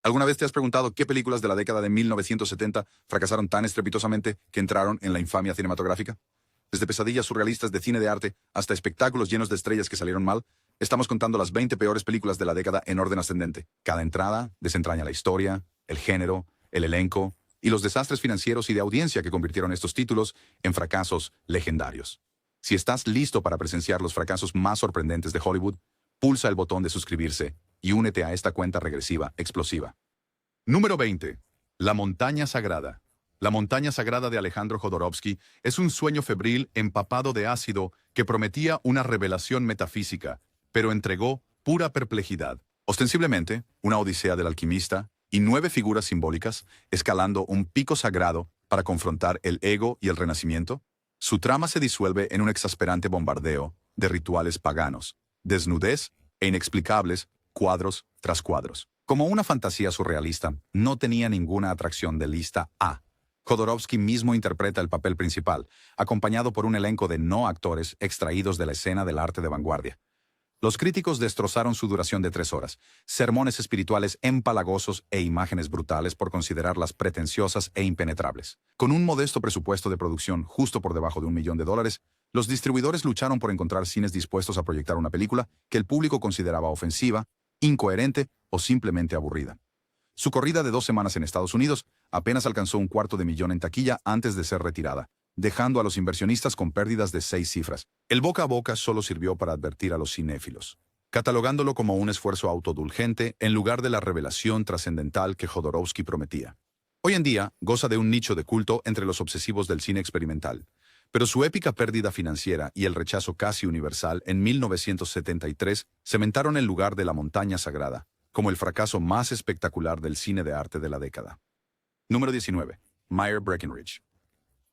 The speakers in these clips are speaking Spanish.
¿Alguna vez te has preguntado qué películas de la década de 1970 fracasaron tan estrepitosamente que entraron en la infamia cinematográfica? Desde pesadillas surrealistas de cine de arte hasta espectáculos llenos de estrellas que salieron mal, estamos contando las 20 peores películas de la década en orden ascendente. Cada entrada desentraña la historia, el género, el elenco y los desastres financieros y de audiencia que convirtieron estos títulos en fracasos legendarios. Si estás listo para presenciar los fracasos más sorprendentes de Hollywood, pulsa el botón de suscribirse y únete a esta cuenta regresiva explosiva. Número 20. La montaña sagrada. La montaña sagrada de Alejandro Jodorowsky es un sueño febril empapado de ácido que prometía una revelación metafísica, pero entregó pura perplejidad. Ostensiblemente, una odisea del alquimista y 9 figuras simbólicas escalando un pico sagrado para confrontar el ego y el renacimiento, su trama se disuelve en un exasperante bombardeo de rituales paganos, desnudez e inexplicables cuadros tras cuadros. Como una fantasía surrealista, no tenía ninguna atracción de lista A. Jodorowsky mismo interpreta el papel principal, acompañado por un elenco de no actores extraídos de la escena del arte de vanguardia. Los críticos destrozaron su duración de 3 horas, sermones espirituales empalagosos e imágenes brutales por considerarlas pretenciosas e impenetrables. Con un modesto presupuesto de producción justo por debajo de $1.000.000, los distribuidores lucharon por encontrar cines dispuestos a proyectar una película que el público consideraba ofensiva, incoherente o simplemente aburrida. Su corrida de 2 semanas en Estados Unidos apenas alcanzó $250,000 en taquilla antes de ser retirada, dejando a los inversionistas con pérdidas de 6 cifras. El boca a boca solo sirvió para advertir a los cinéfilos, catalogándolo como un esfuerzo autodulgente en lugar de la revelación trascendental que Jodorowsky prometía. Hoy en día goza de un nicho de culto entre los obsesivos del cine experimental, pero su épica pérdida financiera y el rechazo casi universal en 1973 cementaron el lugar de La montaña sagrada como el fracaso más espectacular del cine de arte de la década. Número 19. Meyer Breckinridge.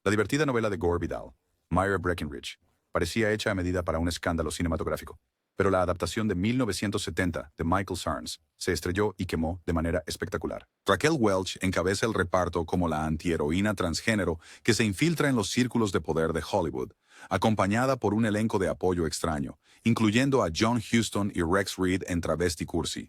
La divertida novela de Gore Vidal, Meyer Breckinridge, parecía hecha a medida para un escándalo cinematográfico, pero la adaptación de 1970 de Michael Sarnes se estrelló y quemó de manera espectacular. Raquel Welch encabeza el reparto como la antiheroína transgénero que se infiltra en los círculos de poder de Hollywood, acompañada por un elenco de apoyo extraño, incluyendo a John Huston y Rex Reed en travesti cursi.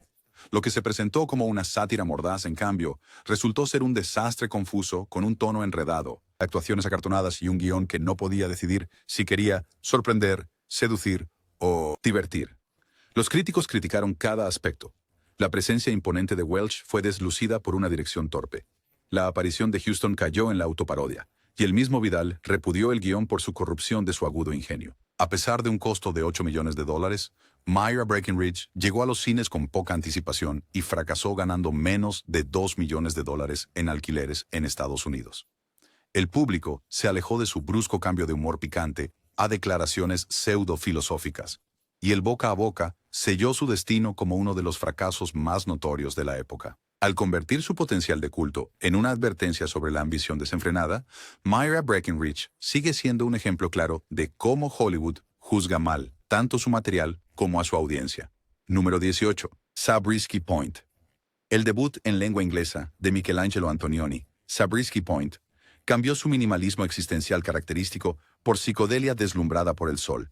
Lo que se presentó como una sátira mordaz, en cambio, resultó ser un desastre confuso con un tono enredado, actuaciones acartonadas y un guión que no podía decidir si quería sorprender, seducir o divertir. Los críticos criticaron cada aspecto. La presencia imponente de Welch fue deslucida por una dirección torpe. La aparición de Huston cayó en la autoparodia, y el mismo Vidal repudió el guión por su corrupción de su agudo ingenio. A pesar de un costo de $8 millones, Meyer Breckinridge llegó a los cines con poca anticipación y fracasó ganando menos de $2 millones en alquileres en Estados Unidos. El público se alejó de su brusco cambio de humor picante a declaraciones pseudo-filosóficas, y el boca a boca selló su destino como uno de los fracasos más notorios de la época. Al convertir su potencial de culto en una advertencia sobre la ambición desenfrenada, Meyer Breckinridge sigue siendo un ejemplo claro de cómo Hollywood juzga mal tanto su material como a su audiencia. Número 18. Zabriskie Point. El debut en lengua inglesa de Michelangelo Antonioni, Zabriskie Point, cambió su minimalismo existencial característico por psicodelia deslumbrada por el sol.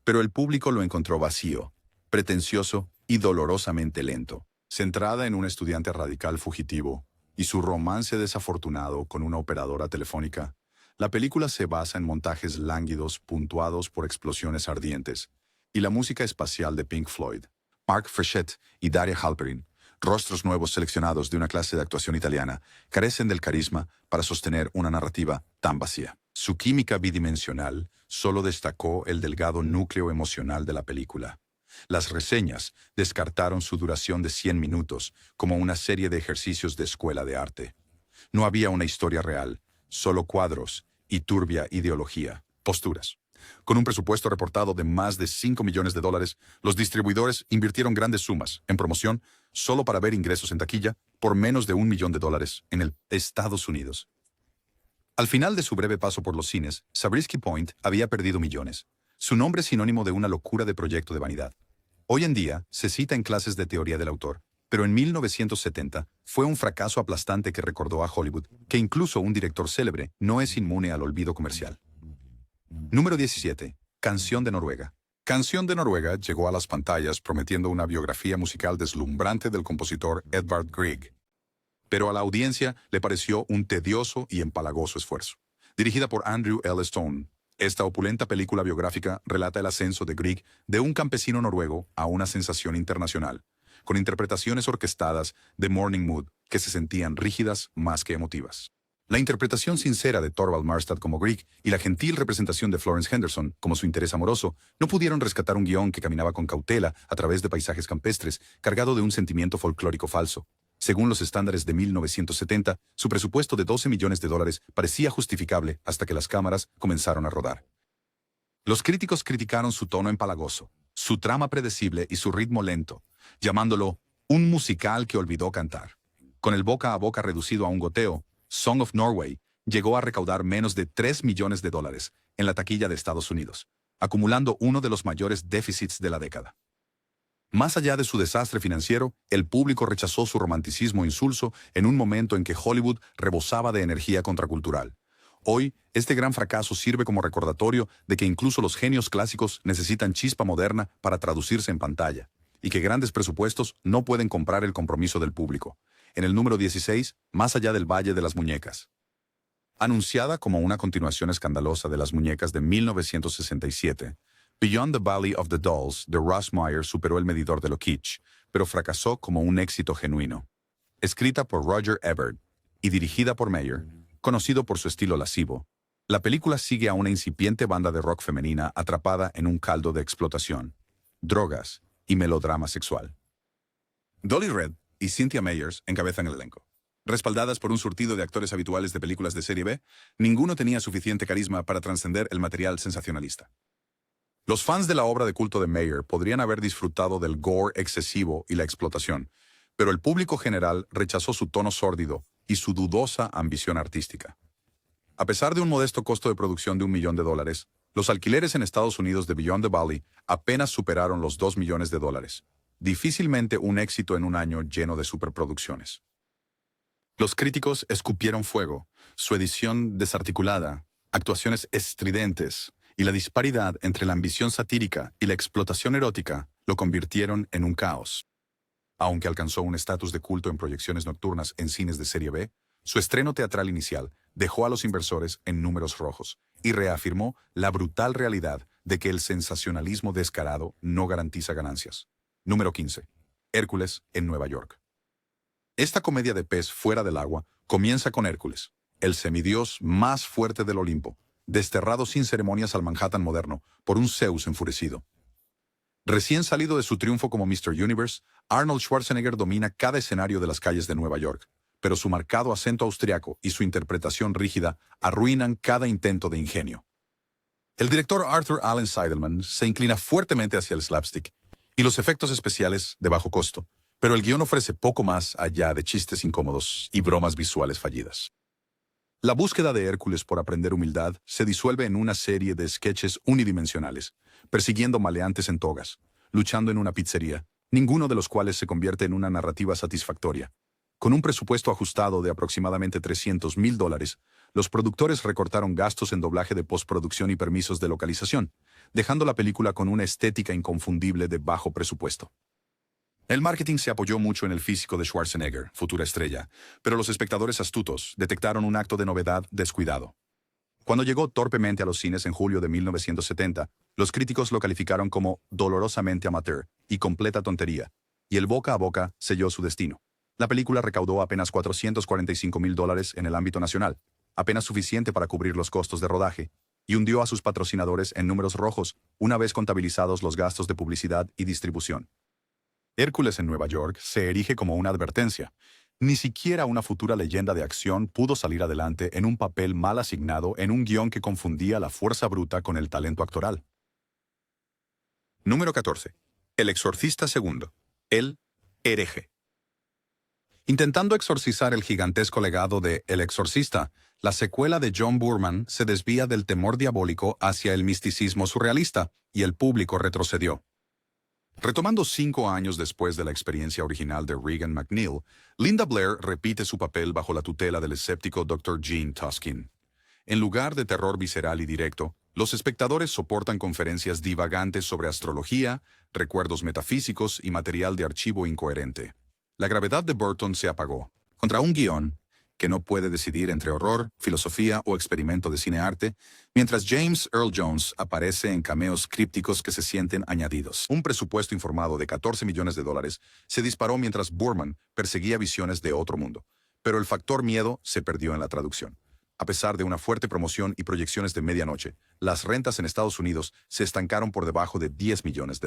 Pero el público lo encontró vacío, pretencioso y dolorosamente lento. Centrada en un estudiante radical fugitivo y su romance desafortunado con una operadora telefónica, la película se basa en montajes lánguidos puntuados por explosiones ardientes y la música espacial de Pink Floyd. Mark Frechette y Daria Halperin, rostros nuevos seleccionados de una clase de actuación italiana, carecen del carisma para sostener una narrativa tan vacía. Su química bidimensional solo destacó el delgado núcleo emocional de la película. Las reseñas descartaron su duración de 100 minutos como una serie de ejercicios de escuela de arte. No había una historia real, solo cuadros y turbia ideología, posturas. Con un presupuesto reportado de más de $5 millones, los distribuidores invirtieron grandes sumas en promoción solo para ver ingresos en taquilla por menos de $1 millón en el Estados Unidos. Al final de su breve paso por los cines, Zabriskie Point había perdido millones. Su nombre es sinónimo de una locura de proyecto de vanidad. Hoy en día se cita en clases de teoría del autor, pero en 1970 fue un fracaso aplastante que recordó a Hollywood que incluso un director célebre no es inmune al olvido comercial. Número 17. Canción de Noruega. Canción de Noruega llegó a las pantallas prometiendo una biografía musical deslumbrante del compositor Edvard Grieg, pero a la audiencia le pareció un tedioso y empalagoso esfuerzo. Dirigida por Andrew L. Stone, esta opulenta película biográfica relata el ascenso de Grieg de un campesino noruego a una sensación internacional, con interpretaciones orquestadas de Morning Mood que se sentían rígidas más que emotivas. La interpretación sincera de Thorvald Marstad como Grieg y la gentil representación de Florence Henderson como su interés amoroso no pudieron rescatar un guión que caminaba con cautela a través de paisajes campestres, cargado de un sentimiento folclórico falso. Según los estándares de 1970, su presupuesto de $12 millones parecía justificable hasta que las cámaras comenzaron a rodar. Los críticos criticaron su tono empalagoso, su trama predecible y su ritmo lento, llamándolo un musical que olvidó cantar. Con el boca a boca reducido a un goteo, Song of Norway llegó a recaudar menos de $3 millones en la taquilla de Estados Unidos, acumulando uno de los mayores déficits de la década. Más allá de su desastre financiero, el público rechazó su romanticismo insulso en un momento en que Hollywood rebosaba de energía contracultural. Hoy, este gran fracaso sirve como recordatorio de que incluso los genios clásicos necesitan chispa moderna para traducirse en pantalla, y que grandes presupuestos no pueden comprar el compromiso del público. En el número 16, Más allá del Valle de las Muñecas. Anunciada como una continuación escandalosa de Las Muñecas de 1967, Beyond the Valley of the Dolls de Russ Meyer superó el medidor de lo kitsch, pero fracasó como un éxito genuino. Escrita por Roger Ebert y dirigida por Meyer, conocido por su estilo lascivo, la película sigue a una incipiente banda de rock femenina atrapada en un caldo de explotación, drogas y melodrama sexual. Dolly Red y Cynthia Meyers encabezan el elenco. Respaldadas por un surtido de actores habituales de películas de serie B, ninguno tenía suficiente carisma para trascender el material sensacionalista. Los fans de la obra de culto de Meyer podrían haber disfrutado del gore excesivo y la explotación, pero el público general rechazó su tono sórdido y su dudosa ambición artística. A pesar de un modesto costo de producción de $1 millón, los alquileres en Estados Unidos de Beyond the Valley apenas superaron los $2 millones. Difícilmente un éxito en un año lleno de superproducciones. Los críticos escupieron fuego, su edición desarticulada, actuaciones estridentes y la disparidad entre la ambición satírica y la explotación erótica lo convirtieron en un caos. Aunque alcanzó un estatus de culto en proyecciones nocturnas en cines de serie B, su estreno teatral inicial dejó a los inversores en números rojos y reafirmó la brutal realidad de que el sensacionalismo descarado no garantiza ganancias. Número 15. Hércules en Nueva York. Esta comedia de pez fuera del agua comienza con Hércules, el semidios más fuerte del Olimpo, desterrado sin ceremonias al Manhattan moderno por un Zeus enfurecido. Recién salido de su triunfo como Mr. Universe, Arnold Schwarzenegger domina cada escenario de las calles de Nueva York, pero su marcado acento austriaco y su interpretación rígida arruinan cada intento de ingenio. El director Arthur Allen Seidelman se inclina fuertemente hacia el slapstick y los efectos especiales de bajo costo, pero el guión ofrece poco más allá de chistes incómodos y bromas visuales fallidas. La búsqueda de Hércules por aprender humildad se disuelve en una serie de sketches unidimensionales, persiguiendo maleantes en togas, luchando en una pizzería, ninguno de los cuales se convierte en una narrativa satisfactoria. Con un presupuesto ajustado de aproximadamente $300,000, los productores recortaron gastos en doblaje de postproducción y permisos de localización, dejando la película con una estética inconfundible de bajo presupuesto. El marketing se apoyó mucho en el físico de Schwarzenegger, futura estrella, pero los espectadores astutos detectaron un acto de novedad descuidado. Cuando llegó torpemente a los cines en julio de 1970, los críticos lo calificaron como dolorosamente amateur y completa tontería, y el boca a boca selló su destino. La película recaudó apenas $445,000 en el ámbito nacional, apenas suficiente para cubrir los costos de rodaje, y hundió a sus patrocinadores en números rojos una vez contabilizados los gastos de publicidad y distribución. Hércules en Nueva York se erige como una advertencia. Ni siquiera una futura leyenda de acción pudo salir adelante en un papel mal asignado en un guión que confundía la fuerza bruta con el talento actoral. Número 14. El exorcista segundo. El hereje. Intentando exorcizar el gigantesco legado de El Exorcista, la secuela de John Boorman se desvía del temor diabólico hacia el misticismo surrealista, y el público retrocedió. Retomando 5 años después de la experiencia original de Regan MacNeil, Linda Blair repite su papel bajo la tutela del escéptico Dr. Gene Tuskin. En lugar de terror visceral y directo, los espectadores soportan conferencias divagantes sobre astrología, recuerdos metafísicos y material de archivo incoherente. La gravedad de Burton se apagó, Contra un guión que no puede decidir entre horror, filosofía o experimento de cine-arte, mientras James Earl Jones aparece en cameos crípticos que se sienten añadidos. Un presupuesto informado de $14 millones se disparó mientras Boorman perseguía visiones de otro mundo, pero el factor miedo se perdió en la traducción. A pesar de una fuerte promoción y proyecciones de medianoche, las rentas en Estados Unidos se estancaron por debajo de $10 millones.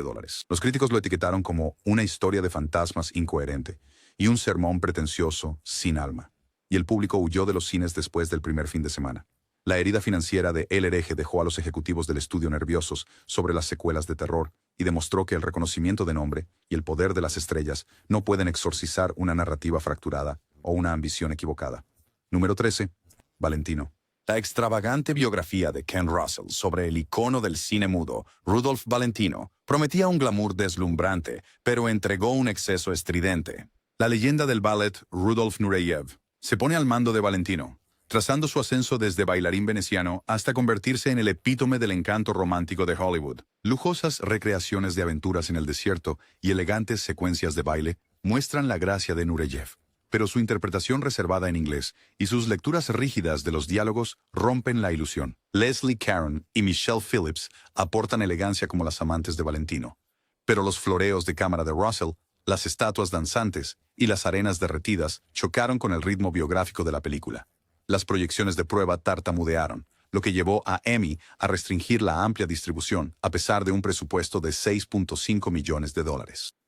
Los críticos lo etiquetaron como una historia de fantasmas incoherente y un sermón pretencioso sin alma. Y el público huyó de los cines después del primer fin de semana. La herida financiera de El hereje dejó a los ejecutivos del estudio nerviosos sobre las secuelas de terror y demostró que el reconocimiento de nombre y el poder de las estrellas no pueden exorcizar una narrativa fracturada o una ambición equivocada. Número 13. Valentino. La extravagante biografía de Ken Russell sobre el icono del cine mudo, Rudolph Valentino, prometía un glamour deslumbrante, pero entregó un exceso estridente. La leyenda del ballet Rudolf Nureyev se pone al mando de Valentino, trazando su ascenso desde bailarín veneciano hasta convertirse en el epítome del encanto romántico de Hollywood. Lujosas recreaciones de aventuras en el desierto y elegantes secuencias de baile muestran la gracia de Nureyev, pero su interpretación reservada en inglés y sus lecturas rígidas de los diálogos rompen la ilusión. Leslie Caron y Michelle Phillips aportan elegancia como las amantes de Valentino, pero los floreos de cámara de Russell, las estatuas danzantes y las arenas derretidas chocaron con el ritmo biográfico de la película. Las proyecciones de prueba tartamudearon, lo que llevó a Emmy a restringir la amplia distribución a pesar de un presupuesto de $6.5 millones.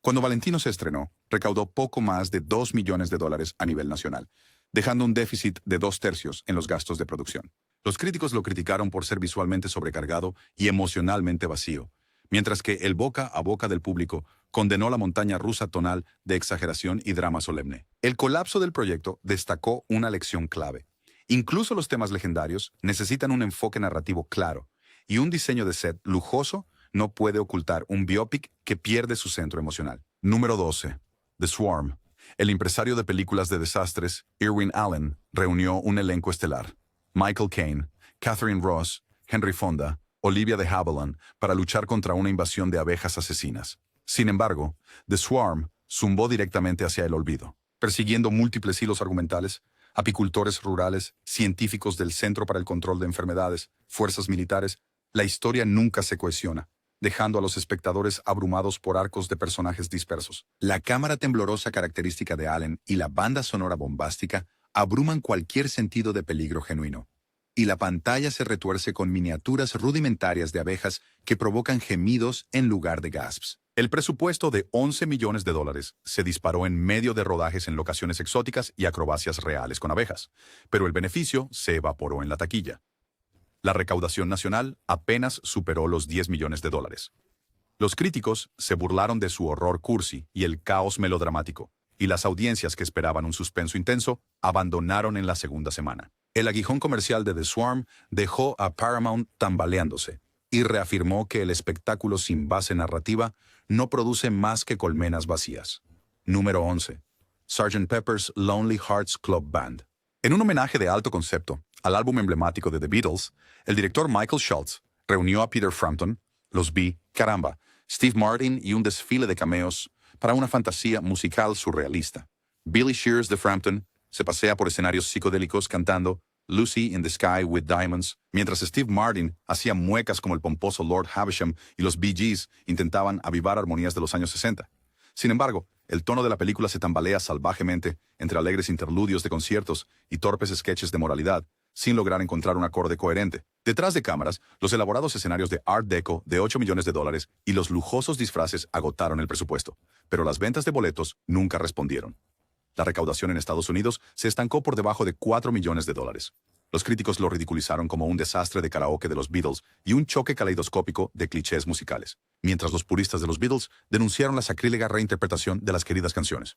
Cuando Valentino se estrenó, recaudó poco más de $2 millones a nivel nacional, dejando un déficit de 2/3 en los gastos de producción. Los críticos lo criticaron por ser visualmente sobrecargado y emocionalmente vacío, mientras que el boca a boca del público condenó la montaña rusa tonal de exageración y drama solemne. El colapso del proyecto destacó una lección clave. Incluso los temas legendarios necesitan un enfoque narrativo claro, y un diseño de set lujoso no puede ocultar un biopic que pierde su centro emocional. Número 12. The Swarm. El empresario de películas de desastres, Irwin Allen, reunió un elenco estelar. Michael Caine, Catherine Ross, Henry Fonda, Olivia de Havilland, para luchar contra una invasión de abejas asesinas. Sin embargo, The Swarm zumbó directamente hacia el olvido, persiguiendo múltiples hilos argumentales, apicultores rurales, científicos del Centro para el Control de Enfermedades, fuerzas militares. La historia nunca se cohesiona, dejando a los espectadores abrumados por arcos de personajes dispersos. La cámara temblorosa característica de Allen y la banda sonora bombástica abruman cualquier sentido de peligro genuino. Y la pantalla se retuerce con miniaturas rudimentarias de abejas que provocan gemidos en lugar de gasps. El presupuesto de $11 millones se disparó en medio de rodajes en locaciones exóticas y acrobacias reales con abejas, pero el beneficio se evaporó en la taquilla. La recaudación nacional apenas superó los $10 millones. Los críticos se burlaron de su horror cursi y el caos melodramático, y las audiencias que esperaban un suspenso intenso abandonaron en la segunda semana. El aguijón comercial de The Swarm dejó a Paramount tambaleándose y reafirmó que el espectáculo sin base narrativa no produce más que colmenas vacías. Número 11. Sgt. Pepper's Lonely Hearts Club Band. En un homenaje de alto concepto al álbum emblemático de The Beatles, el director Michael Schultz reunió a Peter Frampton, los Bee, Caramba, Steve Martin y un desfile de cameos para una fantasía musical surrealista. Billy Shears de Frampton se pasea por escenarios psicodélicos cantando Lucy in the Sky with Diamonds, mientras Steve Martin hacía muecas como el pomposo Lord Havisham y los Bee Gees intentaban avivar armonías de los años 60. Sin embargo, el tono de la película se tambalea salvajemente entre alegres interludios de conciertos y torpes sketches de moralidad, sin lograr encontrar un acorde coherente. Detrás de cámaras, los elaborados escenarios de Art Deco de $8 millones y los lujosos disfraces agotaron el presupuesto, pero las ventas de boletos nunca respondieron. La recaudación en Estados Unidos se estancó por debajo de $4 millones. Los críticos lo ridiculizaron como un desastre de karaoke de los Beatles y un choque caleidoscópico de clichés musicales, mientras los puristas de los Beatles denunciaron la sacrílega reinterpretación de las queridas canciones.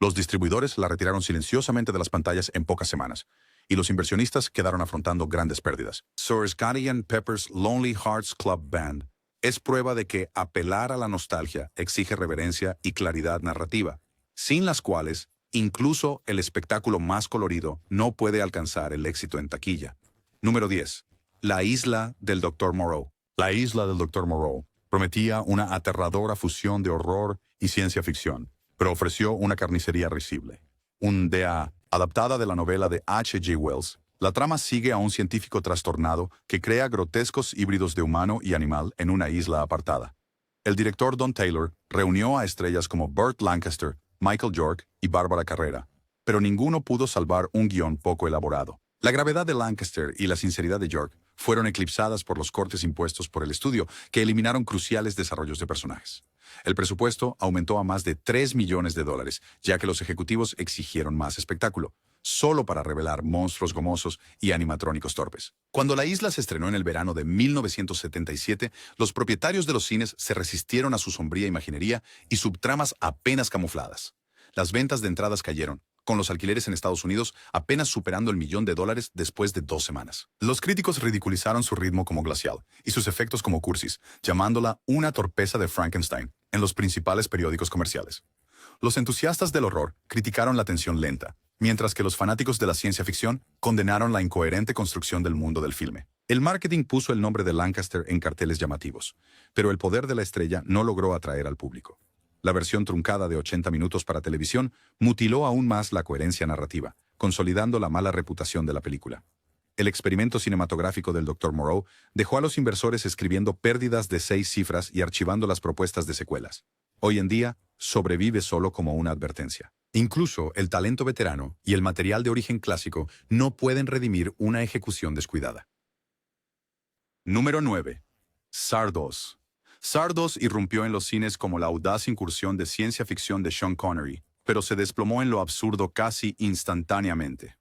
Los distribuidores la retiraron silenciosamente de las pantallas en pocas semanas, y los inversionistas quedaron afrontando grandes pérdidas. Sgt. Pepper's Lonely Hearts Club Band es prueba de que apelar a la nostalgia exige reverencia y claridad narrativa, sin las cuales incluso el espectáculo más colorido no puede alcanzar el éxito en taquilla. Número 10. La isla del Dr. Moreau. La isla del Dr. Moreau prometía una aterradora fusión de horror y ciencia ficción, pero ofreció una carnicería risible. Un D.A. Adaptada de la novela de H. G. Wells, la trama sigue a un científico trastornado que crea grotescos híbridos de humano y animal en una isla apartada. El director Don Taylor reunió a estrellas como Burt Lancaster, Michael York y Bárbara Carrera, pero ninguno pudo salvar un guión poco elaborado. La gravedad de Lancaster y la sinceridad de York fueron eclipsadas por los cortes impuestos por el estudio, que eliminaron cruciales desarrollos de personajes. El presupuesto aumentó a más de $3 millones, ya que los ejecutivos exigieron más espectáculo, solo para revelar monstruos gomosos y animatrónicos torpes. Cuando la isla se estrenó en el verano de 1977, los propietarios de los cines se resistieron a su sombría imaginería y subtramas apenas camufladas. Las ventas de entradas cayeron, con los alquileres en Estados Unidos apenas superando el $1.000.000 después de 2 semanas. Los críticos ridiculizaron su ritmo como glacial y sus efectos como cursis, llamándola una torpeza de Frankenstein en los principales periódicos comerciales. Los entusiastas del horror criticaron la tensión lenta, mientras que los fanáticos de la ciencia ficción condenaron la incoherente construcción del mundo del filme. El marketing puso el nombre de Lancaster en carteles llamativos, pero el poder de la estrella no logró atraer al público. La versión truncada de 80 minutos para televisión mutiló aún más la coherencia narrativa, consolidando la mala reputación de la película. El experimento cinematográfico del Dr. Moreau dejó a los inversores escribiendo pérdidas de 6 cifras y archivando las propuestas de secuelas. Hoy en día, sobrevive solo como una advertencia. Incluso el talento veterano y el material de origen clásico no pueden redimir una ejecución descuidada. Número 9. Zardoz. Zardoz irrumpió en los cines como la audaz incursión de ciencia ficción de Sean Connery, pero se desplomó en lo absurdo casi instantáneamente.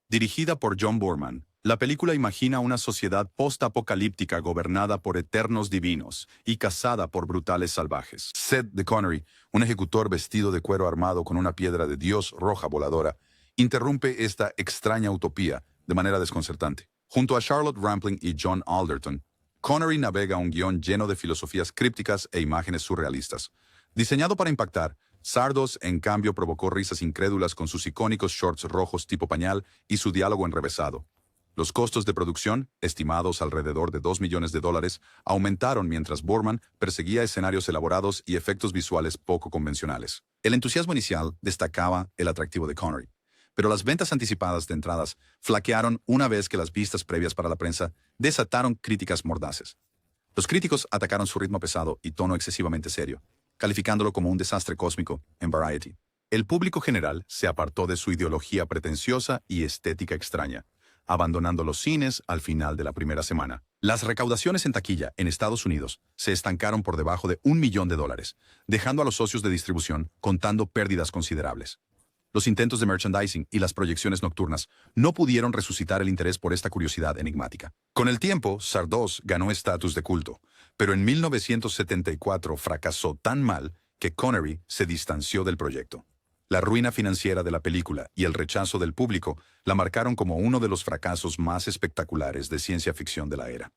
Dirigida por John Boorman, la película imagina una sociedad post-apocalíptica gobernada por eternos divinos y cazada por brutales salvajes. Seth de Connery, un ejecutor vestido de cuero armado con una piedra de Dios roja voladora, interrumpe esta extraña utopía de manera desconcertante. Junto a Charlotte Rampling y John Alderton, Connery navega un guión lleno de filosofías crípticas e imágenes surrealistas. Diseñado para impactar, Zardoz, en cambio, provocó risas incrédulas con sus icónicos shorts rojos tipo pañal y su diálogo enrevesado. Los costos de producción, estimados alrededor de $2 millones, aumentaron mientras Boorman perseguía escenarios elaborados y efectos visuales poco convencionales. El entusiasmo inicial destacaba el atractivo de Connery, pero las ventas anticipadas de entradas flaquearon una vez que las vistas previas para la prensa desataron críticas mordaces. Los críticos atacaron su ritmo pesado y tono excesivamente serio, calificándolo como un desastre cósmico en Variety. El público general se apartó de su ideología pretenciosa y estética extraña, abandonando los cines al final de la primera semana. Las recaudaciones en taquilla en Estados Unidos se estancaron por debajo de $1 millón, dejando a los socios de distribución contando pérdidas considerables. Los intentos de merchandising y las proyecciones nocturnas no pudieron resucitar el interés por esta curiosidad enigmática. Con el tiempo, Zardoz ganó estatus de culto, pero en 1974 fracasó tan mal que Connery se distanció del proyecto. La ruina financiera de la película y el rechazo del público la marcaron como uno de los fracasos más espectaculares de ciencia ficción de la era.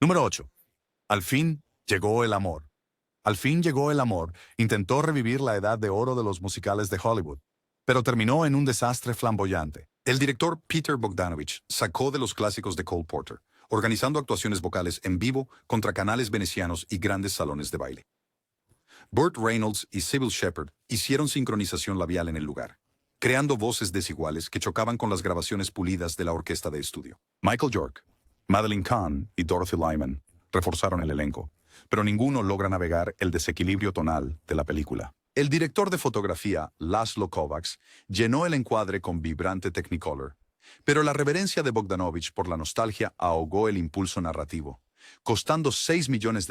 Número 8. Al fin llegó el amor. Al fin llegó el amor intentó revivir la edad de oro de los musicales de Hollywood, pero terminó en un desastre flamboyante. El director Peter Bogdanovich sacó de los clásicos de Cole Porter, organizando actuaciones vocales en vivo contra canales venecianos y grandes salones de baile. Burt Reynolds y Sybil Shepherd hicieron sincronización labial en el lugar, creando voces desiguales que chocaban con las grabaciones pulidas de la orquesta de estudio. Michael York, Madeline Kahn y Dorothy Lyman reforzaron el elenco, pero ninguno logra navegar el desequilibrio tonal de la película. El director de fotografía, Laszlo Kovacs, llenó el encuadre con vibrante Technicolor, pero la reverencia de Bogdanovich por la nostalgia ahogó el impulso narrativo. Costando $6 millones,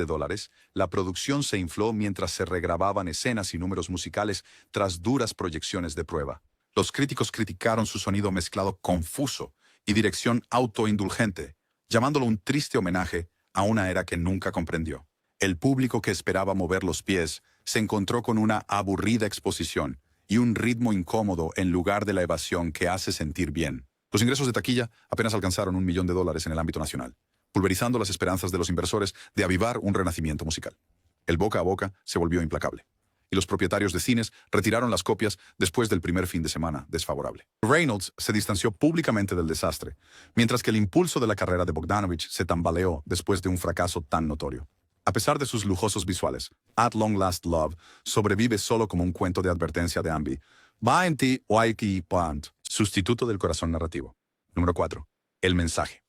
la producción se infló mientras se regrababan escenas y números musicales tras duras proyecciones de prueba. Los críticos criticaron su sonido mezclado confuso y dirección autoindulgente, llamándolo un triste homenaje a una era que nunca comprendió. El público que esperaba mover los pies se encontró con una aburrida exposición y un ritmo incómodo en lugar de la evasión que hace sentir bien. Los ingresos de taquilla apenas alcanzaron $1 millón en el ámbito nacional, pulverizando las esperanzas de los inversores de avivar un renacimiento musical. El boca a boca se volvió implacable, y los propietarios de cines retiraron las copias después del primer fin de semana desfavorable. Reynolds se distanció públicamente del desastre, mientras que el impulso de la carrera de Bogdanovich se tambaleó después de un fracaso tan notorio. A pesar de sus lujosos visuales, At Long Last Love sobrevive solo como un cuento de advertencia de Ambi. Va en ti, Waiki Pant. Sustituto del corazón narrativo. Número 4. El mensaje.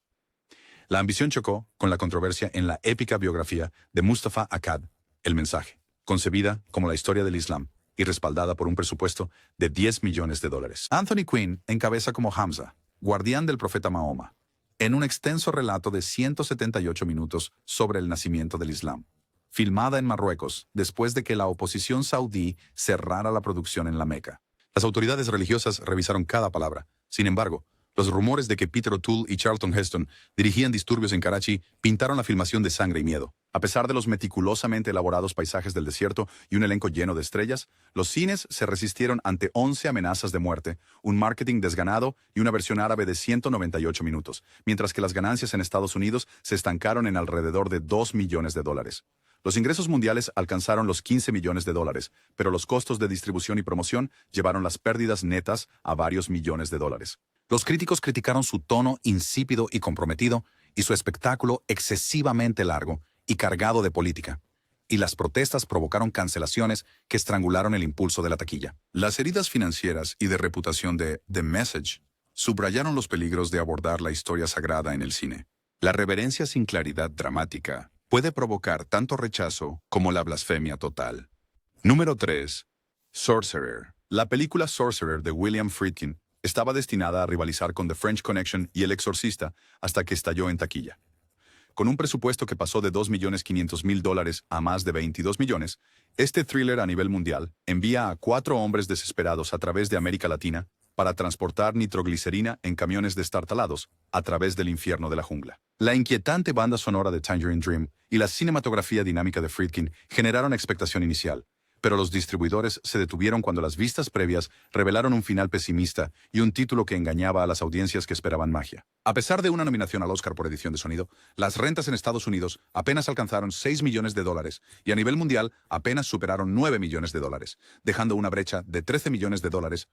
La ambición chocó con la controversia en la épica biografía de Mustafa Akkad, El mensaje, concebida como la historia del Islam y respaldada por un presupuesto de $10 millones. Anthony Quinn encabeza como Hamza, guardián del profeta Mahoma, en un extenso relato de 178 minutos sobre el nacimiento del Islam, filmada en Marruecos después de que la oposición saudí cerrara la producción en la Meca. Las autoridades religiosas revisaron cada palabra. Sin embargo, los rumores de que Peter O'Toole y Charlton Heston dirigían disturbios en Karachi pintaron la filmación de sangre y miedo. A pesar de los meticulosamente elaborados paisajes del desierto y un elenco lleno de estrellas, los cines se resistieron ante 11 amenazas de muerte, un marketing desganado y una versión árabe de 198 minutos, mientras que las ganancias en Estados Unidos se estancaron en alrededor de $2 millones. Los ingresos mundiales alcanzaron los $15 millones, pero los costos de distribución y promoción llevaron las pérdidas netas a varios millones de dólares. Los críticos criticaron su tono insípido y comprometido y su espectáculo excesivamente largo y cargado de política. Y las protestas provocaron cancelaciones que estrangularon el impulso de la taquilla. Las heridas financieras y de reputación de The Message subrayaron los peligros de abordar la historia sagrada en el cine. La reverencia sin claridad dramática puede provocar tanto rechazo como la blasfemia total. Número 3. Sorcerer. La película Sorcerer de William Friedkin estaba destinada a rivalizar con The French Connection y El Exorcista hasta que estalló en taquilla. Con un presupuesto que pasó de $2.500.000 a más de 22 millones, este thriller a nivel mundial envía a 4 hombres desesperados a través de América Latina para transportar nitroglicerina en camiones destartalados a través del infierno de la jungla. La inquietante banda sonora de Tangerine Dream y la cinematografía dinámica de Friedkin generaron expectación inicial, pero los distribuidores se detuvieron cuando las vistas previas revelaron un final pesimista y un título que engañaba a las audiencias que esperaban magia. A pesar de una nominación al Oscar por edición de sonido, las rentas en Estados Unidos apenas alcanzaron $6 millones y a nivel mundial apenas superaron $9 millones, dejando una brecha de $13 millones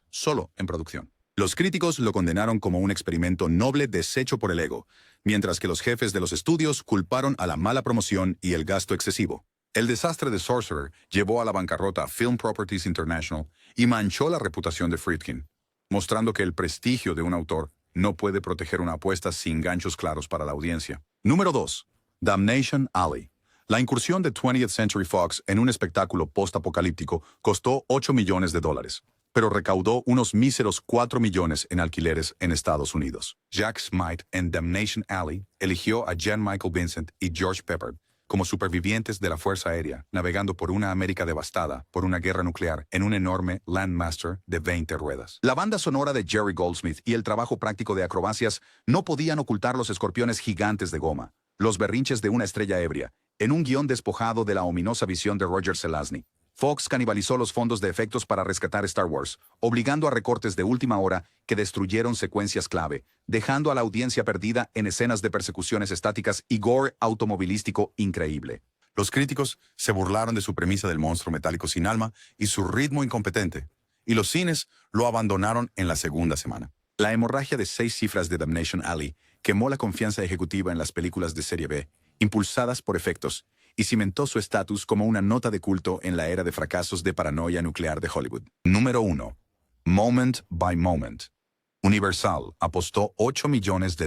solo en producción. Los críticos lo condenaron como un experimento noble deshecho por el ego, mientras que los jefes de los estudios culparon a la mala promoción y el gasto excesivo. El desastre de Sorcerer llevó a la bancarrota a Film Properties International y manchó la reputación de Friedkin, mostrando que el prestigio de un autor no puede proteger una apuesta sin ganchos claros para la audiencia. Número 2. Damnation Alley. La incursión de 20th Century Fox en un espectáculo post-apocalíptico costó $8 millones, pero recaudó unos míseros 4 millones en alquileres en Estados Unidos. Jack Smite en Damnation Alley eligió a Jan Michael Vincent y George Peppard como supervivientes de la Fuerza Aérea, navegando por una América devastada por una guerra nuclear en un enorme Landmaster de 20 ruedas. La banda sonora de Jerry Goldsmith y el trabajo práctico de acrobacias no podían ocultar los escorpiones gigantes de goma, los berrinches de una estrella ebria, en un guión despojado de la ominosa visión de Roger Zelazny. Fox canibalizó los fondos de efectos para rescatar Star Wars, obligando a recortes de última hora que destruyeron secuencias clave, dejando a la audiencia perdida en escenas de persecuciones estáticas y gore automovilístico increíble. Los críticos se burlaron de su premisa del monstruo metálico sin alma y su ritmo incompetente, y los cines lo abandonaron en la segunda semana. La hemorragia de 6 cifras de Damnation Alley quemó la confianza ejecutiva en las películas de serie B, impulsadas por efectos, y cimentó su estatus como una nota de culto en la era de fracasos de paranoia nuclear de Hollywood. Número 1. Moment by Moment. Universal apostó $8 millones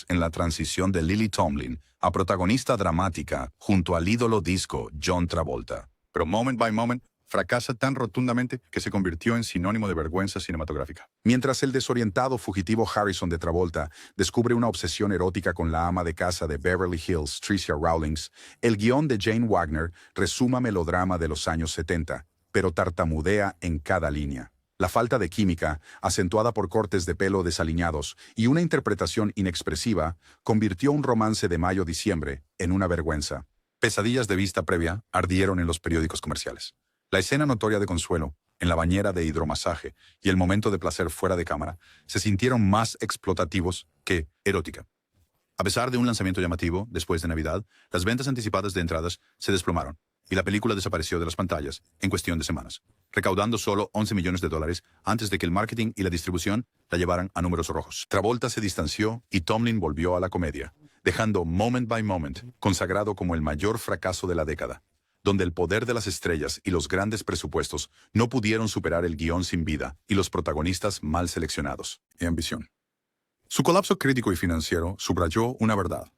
en la transición de Lily Tomlin a protagonista dramática junto al ídolo disco John Travolta. Pero Moment by Moment fracasa tan rotundamente que se convirtió en sinónimo de vergüenza cinematográfica. Mientras el desorientado fugitivo Harrison de Travolta descubre una obsesión erótica con la ama de casa de Beverly Hills, Tricia Rawlings, el guión de Jane Wagner resuma melodrama de los años 70, pero tartamudea en cada línea. La falta de química, acentuada por cortes de pelo desaliñados y una interpretación inexpresiva, convirtió un romance de mayo-diciembre en una vergüenza. Pesadillas de vista previa ardieron en los periódicos comerciales. La escena notoria de Consuelo, en la bañera de hidromasaje, y el momento de placer fuera de cámara, se sintieron más explotativos que erótica. A pesar de un lanzamiento llamativo, después de Navidad, las ventas anticipadas de entradas se desplomaron, y la película desapareció de las pantallas en cuestión de semanas, recaudando solo $11 millones antes de que el marketing y la distribución la llevaran a números rojos. Travolta se distanció y Tomlin volvió a la comedia, dejando Moment by Moment consagrado como el mayor fracaso de la década. donde el poder de las estrellas y los grandes presupuestos no pudieron superar el guión sin vida y los protagonistas mal seleccionados. Y ambición. Su colapso crítico y financiero subrayó una verdad.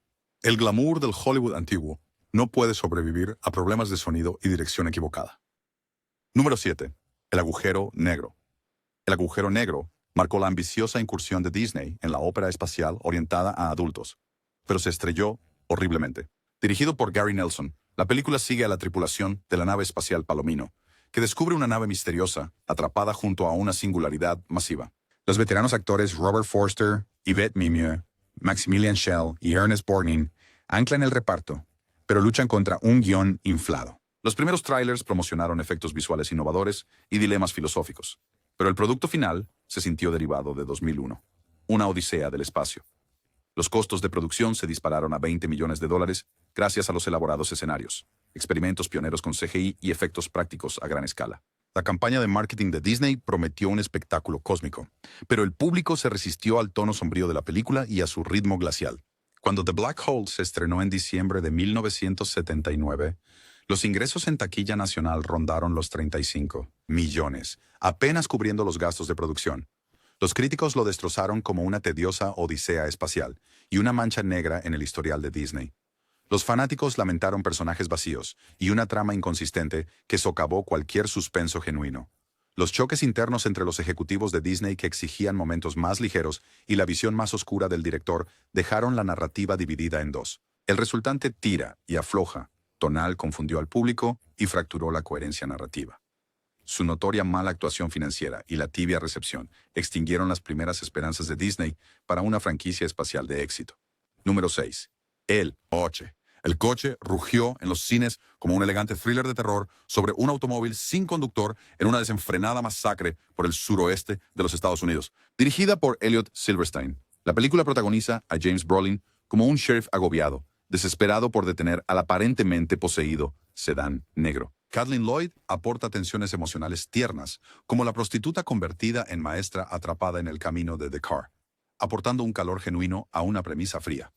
El glamour del Hollywood antiguo no puede sobrevivir a problemas de sonido y dirección equivocada. Número 7. El agujero negro. El agujero negro marcó la ambiciosa incursión de Disney en la ópera espacial orientada a adultos, pero se estrelló horriblemente. Dirigido por Gary Nelson, la película sigue a la tripulación de la nave espacial Palomino, que descubre una nave misteriosa atrapada junto a una singularidad masiva. Los veteranos actores Robert Forster, Yvette Mimieux, Maximilian Schell y Ernest Borgnine anclan el reparto, pero luchan contra un guión inflado. Los primeros trailers promocionaron efectos visuales innovadores y dilemas filosóficos, pero el producto final se sintió derivado de 2001, una odisea del espacio. Los costos de producción se dispararon a $20 millones gracias a los elaborados escenarios, experimentos pioneros con CGI y efectos prácticos a gran escala. La campaña de marketing de Disney prometió un espectáculo cósmico, pero el público se resistió al tono sombrío de la película y a su ritmo glacial. Cuando The Black Hole se estrenó en diciembre de 1979, los ingresos en taquilla nacional rondaron los 35 millones, apenas cubriendo los gastos de producción. Los críticos lo destrozaron como una tediosa odisea espacial y una mancha negra en el historial de Disney. Los fanáticos lamentaron personajes vacíos y una trama inconsistente que socavó cualquier suspenso genuino. Los choques internos entre los ejecutivos de Disney que exigían momentos más ligeros y la visión más oscura del director dejaron la narrativa dividida en dos. El resultante tira y afloja tonal confundió al público y fracturó la coherencia narrativa. Su notoria mala actuación financiera y la tibia recepción extinguieron las primeras esperanzas de Disney para una franquicia espacial de éxito. Número 6. El coche. El coche rugió en los cines como un elegante thriller de terror sobre un automóvil sin conductor en una desenfrenada masacre por el suroeste de los Estados Unidos. Dirigida por Elliot Silverstein, la película protagoniza a James Brolin como un sheriff agobiado, desesperado por detener al aparentemente poseído sedán negro. Kathleen Lloyd aporta tensiones emocionales tiernas, como la prostituta convertida en maestra atrapada en el camino de The Car, aportando un calor genuino a una premisa fría.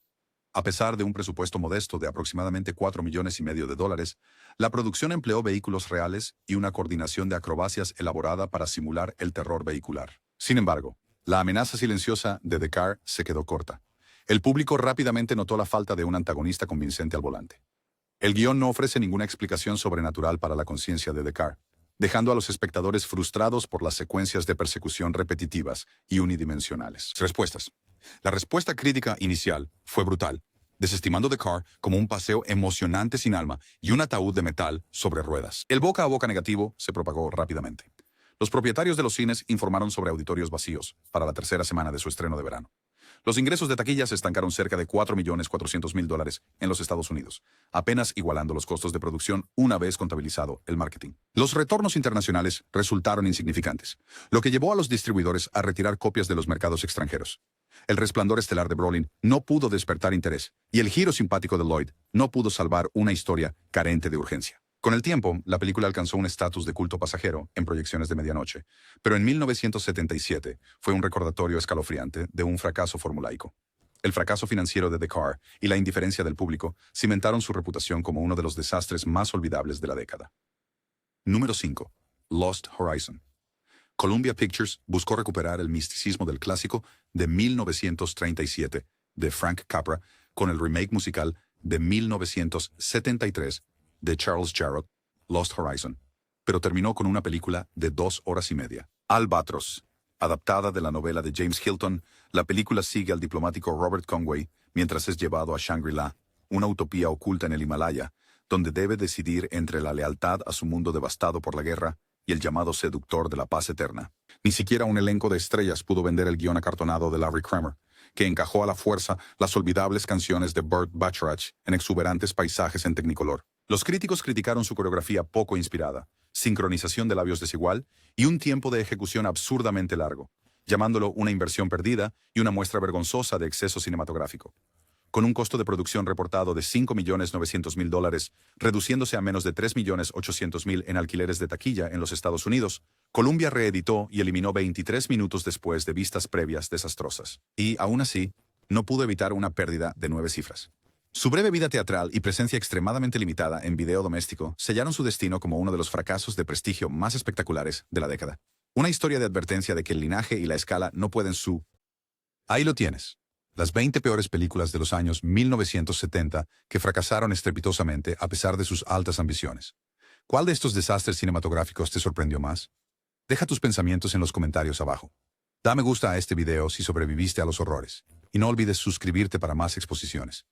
A pesar de un presupuesto modesto de aproximadamente $4,5 millones, la producción empleó vehículos reales y una coordinación de acrobacias elaborada para simular el terror vehicular. Sin embargo, la amenaza silenciosa de The Car se quedó corta. El público rápidamente notó la falta de un antagonista convincente al volante. El guión no ofrece ninguna explicación sobrenatural para la conciencia de The Car, dejando a los espectadores frustrados por las secuencias de persecución repetitivas y unidimensionales. Respuestas. La respuesta crítica inicial fue brutal, desestimando The Car como un paseo emocionante sin alma y un ataúd de metal sobre ruedas. El boca a boca negativo se propagó rápidamente. Los propietarios de los cines informaron sobre auditorios vacíos para la tercera semana de su estreno de verano. Los ingresos de taquilla se estancaron cerca de $4,400,000 en los Estados Unidos, apenas igualando los costos de producción una vez contabilizado el marketing. Los retornos internacionales resultaron insignificantes, lo que llevó a los distribuidores a retirar copias de los mercados extranjeros. El resplandor estelar de Brolin no pudo despertar interés, y el giro simpático de Lloyd no pudo salvar una historia carente de urgencia. Con el tiempo, la película alcanzó un estatus de culto pasajero en proyecciones de medianoche, pero en 1977 fue un recordatorio escalofriante de un fracaso formulaico. El fracaso financiero de The Car y la indiferencia del público cimentaron su reputación como uno de los desastres más olvidables de la década. Número 5. Lost Horizon. Columbia Pictures buscó recuperar el misticismo del clásico de 1937 de Frank Capra con el remake musical de 1973 de Charles Jarrott, Lost Horizon, pero terminó con una película de 2 horas y media. Albatros. Adaptada de la novela de James Hilton, la película sigue al diplomático Robert Conway mientras es llevado a Shangri-La, una utopía oculta en el Himalaya, donde debe decidir entre la lealtad a su mundo devastado por la guerra y el llamado seductor de la paz eterna. Ni siquiera un elenco de estrellas pudo vender el guión acartonado de Larry Kramer, que encajó a la fuerza las olvidables canciones de Burt Bacharach en exuberantes paisajes en Technicolor. Los críticos criticaron su coreografía poco inspirada, sincronización de labios desigual y un tiempo de ejecución absurdamente largo, llamándolo una inversión perdida y una muestra vergonzosa de exceso cinematográfico. Con un costo de producción reportado de $5,900,000, reduciéndose a menos de $3,800,000 en alquileres de taquilla en los Estados Unidos, Columbia reeditó y eliminó 23 minutos después de vistas previas desastrosas. Y, aún así, no pudo evitar una pérdida de 9 cifras. Su breve vida teatral y presencia extremadamente limitada en video doméstico sellaron su destino como uno de los fracasos de prestigio más espectaculares de la década. Una historia de advertencia de que el linaje y la escala no pueden Ahí lo tienes. Las 20 peores películas de los años 1970 que fracasaron estrepitosamente a pesar de sus altas ambiciones. ¿Cuál de estos desastres cinematográficos te sorprendió más? Deja tus pensamientos en los comentarios abajo. Da me gusta a este video si sobreviviste a los horrores. Y no olvides suscribirte para más exposiciones.